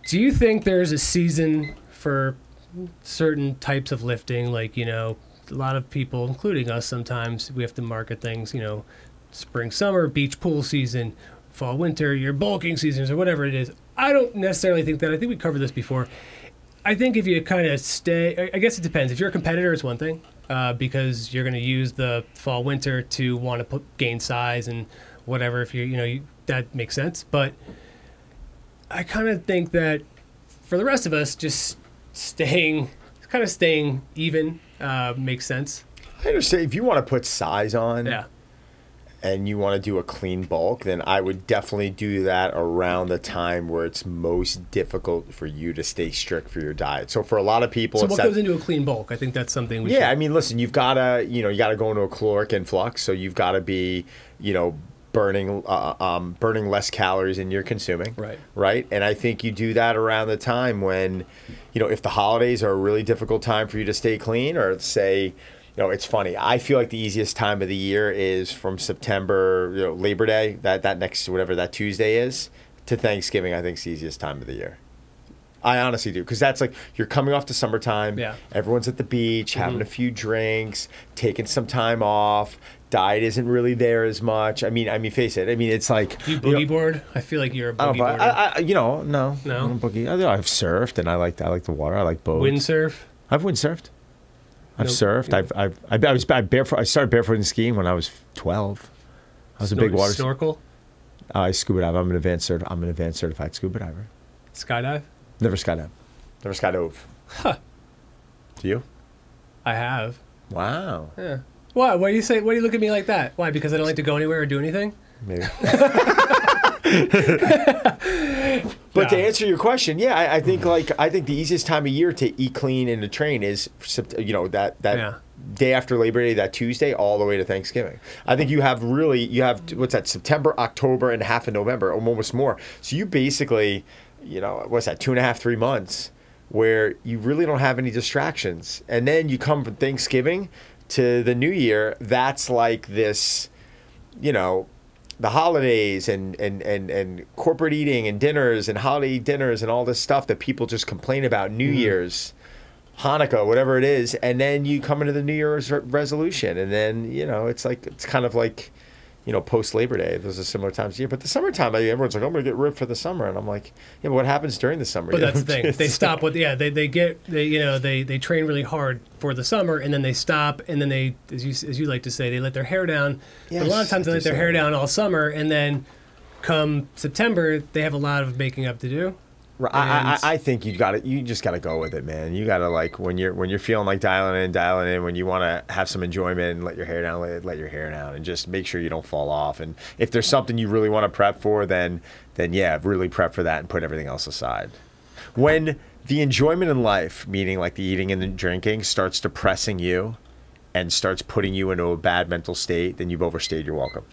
Do you think there's a season for certain types of lifting? Like, a lot of people, including us sometimes, we have to market things, spring, summer, beach pool season, fall, winter, your bulking seasons, or whatever it is. I don't necessarily think that. I think we covered this before. I think if you kind of stay, I guess it depends. If you're a competitor, it's one thing, because you're going to use the fall, winter to want to gain size and whatever. If that makes sense. But I kind of think that for the rest of us, just staying even makes sense. I understand. If you want to put size on, yeah, and you want to do a clean bulk, then I would definitely do that around the time where it's most difficult for you to stay strict for your diet. So for a lot of people, so what goes into a clean bulk? I think that's something we should. I mean, listen, you've got to, you got to go into a caloric influx, so you've got to be, burning less calories than you're consuming. Right. And I think you do that around the time when, if the holidays are a really difficult time for you to stay clean, or say, it's funny. I feel like the easiest time of the year is from September, Labor Day, that next, whatever that Tuesday is, to Thanksgiving. I think it's the easiest time of the year. I honestly do, because that's like you're coming off the summertime. Yeah. Everyone's at the beach, having a few drinks, taking some time off. Diet isn't really there as much. I mean, face it. I mean, it's like you boogie board. I feel like you're a boogie boarder. No. I don't boogie. I've surfed, and I like the water. I like boats. Windsurf. I've windsurfed. I've surfed. I barefoot. I started barefooting skiing when I was 12. I was a big water snorkel. I scuba dive. I'm an advanced certified scuba diver. Skydive. Never skydive. Never skydove. Huh. Do you? I have. Wow. Yeah. Why? Why do you say? Why do you look at me like that? Why? Because I don't like to go anywhere or do anything? Maybe. But to answer your question, I think the easiest time of year to eat clean and to train is that day after Labor Day, that Tuesday, all the way to Thanksgiving. I think you have what's that, September, October, and half of November, or almost more. So you basically, what's that, 2.5, 3 months where you really don't have any distractions. And then you come from Thanksgiving to the New Year, that's like this, the holidays and corporate eating and dinners and holiday dinners and all this stuff that people just complain about, New Year's, Hanukkah, whatever it is, and then you come into the New Year's resolution, and then, it's kind of like, post Labor Day. Those are similar times of year. But the summertime, everyone's like, I'm going to get ripped for the summer. And I'm like, yeah, but what happens during the summer? But that's the thing. They stop with, they train really hard for the summer, and then they stop, and then they, as you like to say, they let their hair down. Yes, but a lot of times they let their hair down all summer, and then come September, they have a lot of making up to do. I think you just got to go with it, man. You got to, like, when you're feeling like dialing in, when you want to have some enjoyment and let your hair down, let your hair down, and just make sure you don't fall off. And if there's something you really want to prep for, then yeah, really prep for that and put everything else aside. When the enjoyment in life, meaning like the eating and the drinking, starts depressing you and starts putting you into a bad mental state, then you've overstayed your welcome.